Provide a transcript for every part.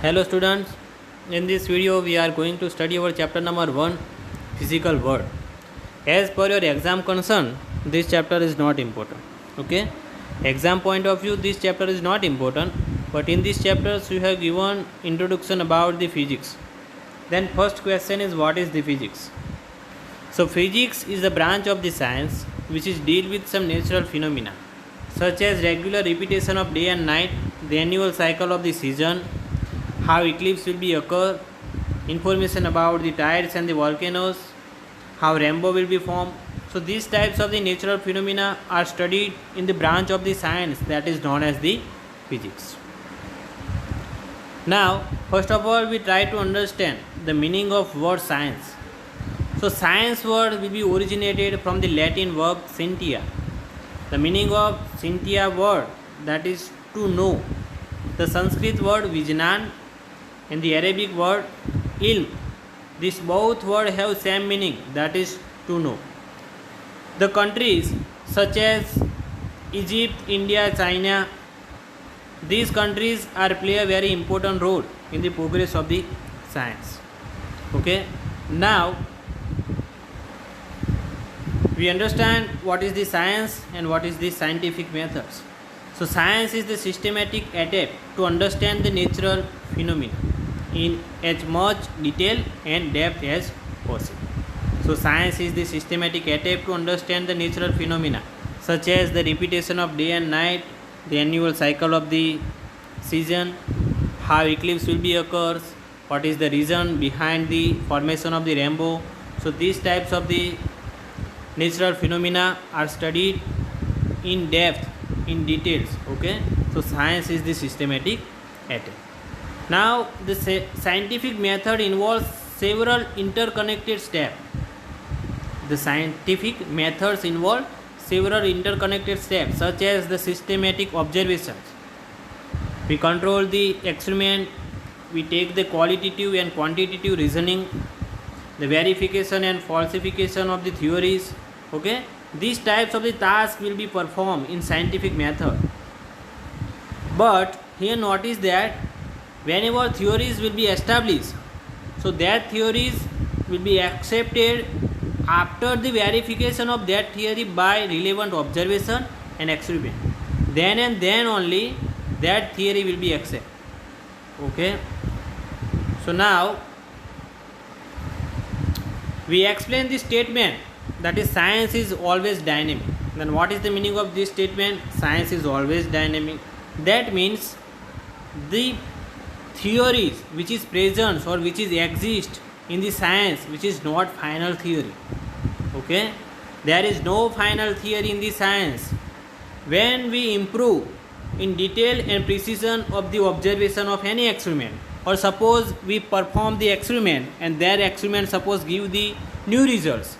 Hello students, in this video we are going to study our chapter number 1, physical world. As per your exam concern, this chapter is not important. Okay, exam point of view, this chapter is not important, but in this chapter you have given introduction about the physics. Then first question is, what is the physics? So physics is a branch of the science which is deal with some natural phenomena such as regular repetition of day and night, the annual cycle of the season, how eclipse will be occur, information about the tides and the volcanoes, how rainbow will be formed. So these types of the natural phenomena are studied in the branch of the science that is known as the physics. Now, first of all, we try to understand the meaning of word science. So science word will be originated from the Latin verb scientia. The meaning of scientia word, that is to know. The Sanskrit word vijnan and the Arabic word ilm. These both words have same meaning, that is to know. The countries such as Egypt, India, China, these countries are play a very important role in the progress of the science. Okay, now we understand what is the science and what is the scientific methods. So science is the systematic attempt to understand the natural phenomena in as much detail and depth as possible. So science is the systematic attempt to understand the natural phenomena such as the repetition of day and night, the annual cycle of the season, how eclipse will be occurs, what is the reason behind the formation of the rainbow. So these types of the natural phenomena are studied in depth, in details. Okay, so science is the systematic attempt. Now the scientific method involves several interconnected steps. The scientific methods involve several interconnected steps such as the systematic observations. We control the experiment, we take the qualitative and quantitative reasoning, the verification and falsification of the theories. Okay, these types of the tasks will be performed in scientific method. But here notice that whenever theories will be established, so that theories will be accepted after the verification of that theory by relevant observation and experiment. Then and then only that theory will be accepted. Okay, so now we explain this statement, that is science is always dynamic. Then what is the meaning of this statement? Science is always dynamic. That means the theories which is present or which is exist in the science which is not final theory. Okay, there is no final theory in the science. When we improve in detail and precision of the observation of any experiment, or suppose we perform the experiment and that experiment suppose give the new results.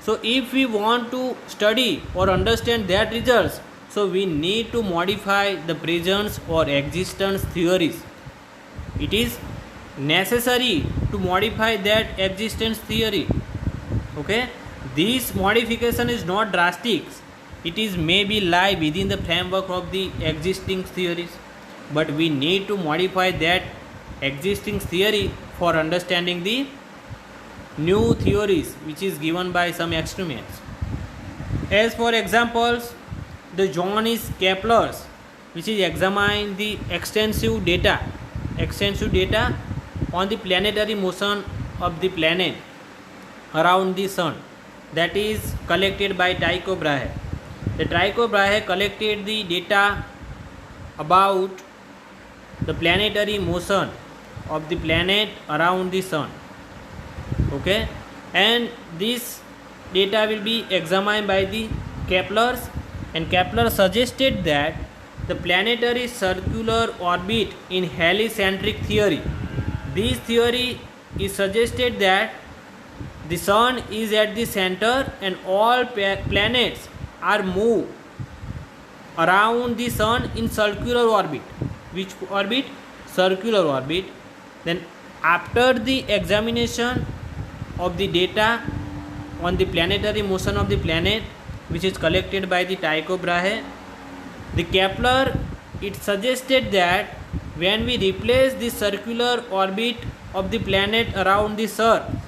So if we want to study or understand that results, so we need to modify the presence or existence theories. It is necessary to modify that existence theory. Okay, this modification is not drastic. It is maybe lie within the framework of the existing theories, but we need to modify that existing theory for understanding the new theories which is given by some experiments. As for examples, the Johannes Kepler's, which is examine the extensive data on the planetary motion of the planet around the sun, that is collected by Tycho Brahe. The Tycho Brahe collected the data about the planetary motion of the planet around the sun. Okay, and this data will be examined by the Kepler's, and Kepler suggested that the planetary circular orbit in heliocentric theory. This theory is suggested that the sun is at the center and all planets are moved around the sun in circular orbit. Which orbit? Circular orbit. Then after the examination of the data on the planetary motion of the planet which is collected by the Tycho Brahe, the Kepler, it suggested that when we replace the circular orbit of the planet around the sun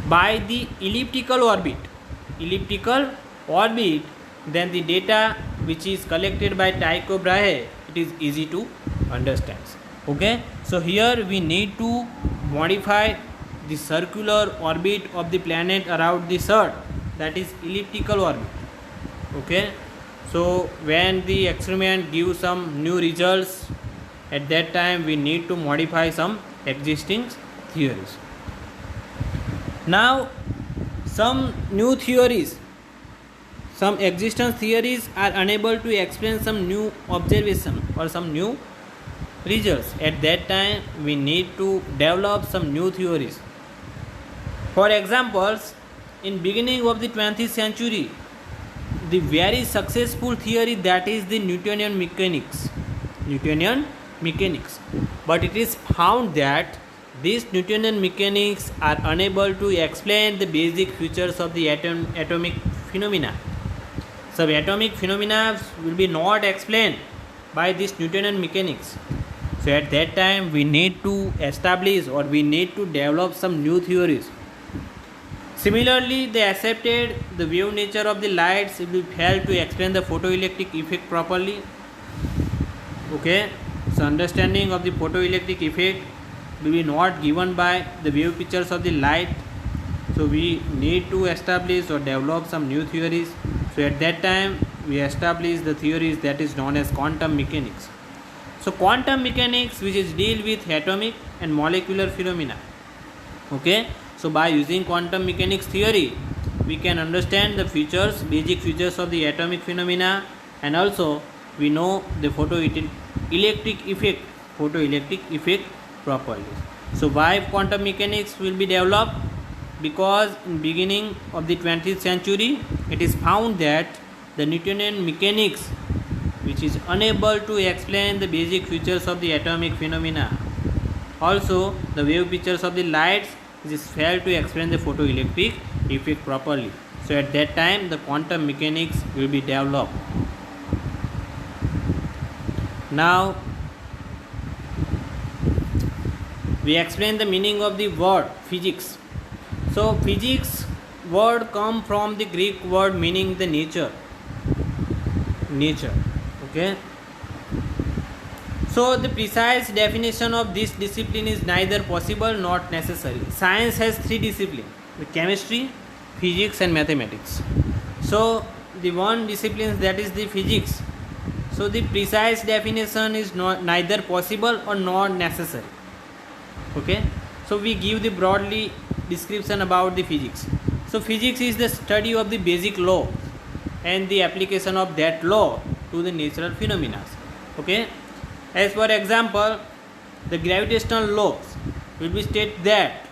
by the elliptical orbit, then the data which is collected by Tycho Brahe, it is easy to understand. Okay, so here we need to modify the circular orbit of the planet around the sun, that is elliptical orbit. Okay, so when the experiment gives some new results, at that time we need to modify some existing theories. Now some new theories, some existence theories are unable to explain some new observation or some new results. At that time we need to develop some new theories. For examples, in beginning of the 20th century, the very successful theory, that is the Newtonian mechanics, but it is found that these Newtonian mechanics are unable to explain the basic features of the atomic phenomena. So atomic phenomena will be not explained by this Newtonian mechanics. So at that time we need to establish or we need to develop some new theories. Similarly, they accepted the wave nature of the lights will be failed to explain the photoelectric effect properly. Okay, so understanding of the photoelectric effect will be not given by the wave pictures of the light. So we need to establish or develop some new theories. So at that time we establish the theories that is known as quantum mechanics. So quantum mechanics, which is deal with atomic and molecular phenomena. Okay, so by using quantum mechanics theory, we can understand the features, basic features of the atomic phenomena, and also we know the photoelectric effect properly. So why quantum mechanics will be developed? Because in beginning of the 20th century, it is found that the Newtonian mechanics, which is unable to explain the basic features of the atomic phenomena. Also, the wave pictures of the lights, which is failed to explain the photoelectric effect properly. So at that time the quantum mechanics will be developed. Now we explain the meaning of the word physics. So physics word come from the Greek word meaning the nature. Okay, so the precise definition of this discipline is neither possible nor necessary. Science has three disciplines: the chemistry, physics and mathematics. So the one discipline, that is the physics, so the precise definition is neither possible or not necessary. Okay, so we give the broadly description about the physics. So physics is the study of the basic law and the application of that law to the natural phenomena. Okay, as for example, the gravitational laws will be state that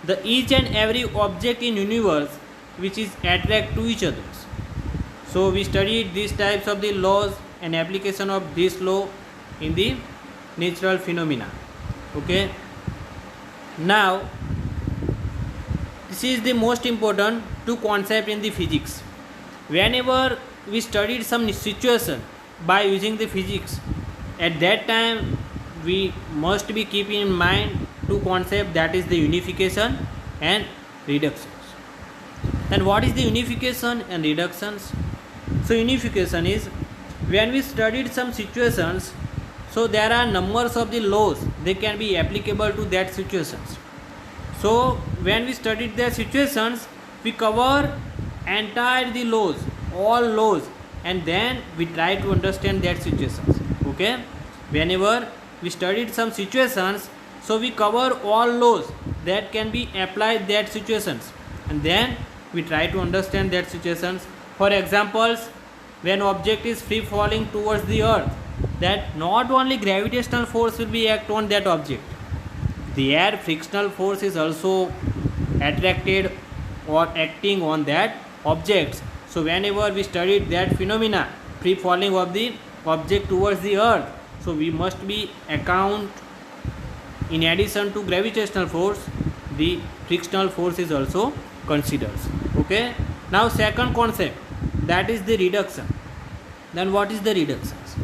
the each and every object in universe which is attract to each other. So we studied these types of the laws and application of this law in the natural phenomena. Okay, now this is the most important two concept in the physics. Whenever we studied some situation by using the physics, at that time we must be keeping in mind two concepts, that is the unification and reductions. And what is the unification and reductions? So unification is when we studied some situations, so there are numbers of the laws they can be applicable to that situations. So when we studied their situations, we cover entire the laws, all laws, and then we try to understand that situations. Okay, whenever we studied some situations, so we cover all laws that can be applied that situations, and then we try to understand that situations. For examples, when object is free falling towards the earth, that not only gravitational force will be act on that object, the air frictional force is also attracted or acting on that objects. So whenever we studied that phenomena, free falling of the object towards the earth, so we must be account, in addition to gravitational force, the frictional force is also considered. Okay, now second concept, that is the reduction. Then what is the reductions?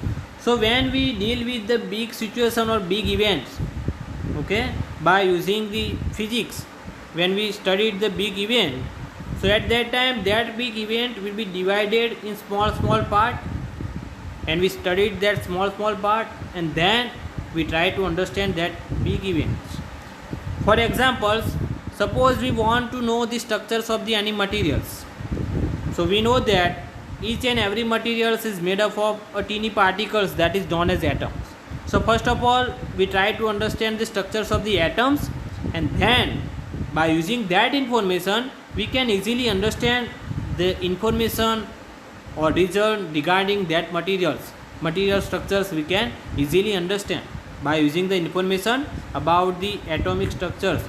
So when we deal with the big situation or big events, okay, by using the physics, when we studied the big event, so at that time that big event will be divided in small part, and we studied that small part, and then we try to understand that big events. For examples, suppose we want to know the structures of the any materials. So we know that each and every materials is made up of a teeny particles that is known as atoms. So first of all, we try to understand the structures of the atoms, and then by using that information we can easily understand the information or result regarding that material structures. We can easily understand by using the information about the atomic structures.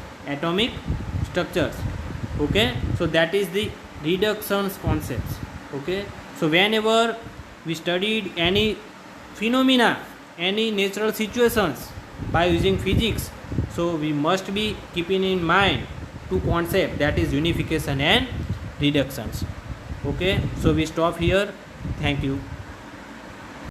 Okay, so that is the reduction concepts. Okay, so whenever we studied any phenomena, any natural situations by using physics, so we must be keeping in mind two concepts, that is unification and reductions. Okay, so we stop here. Thank you.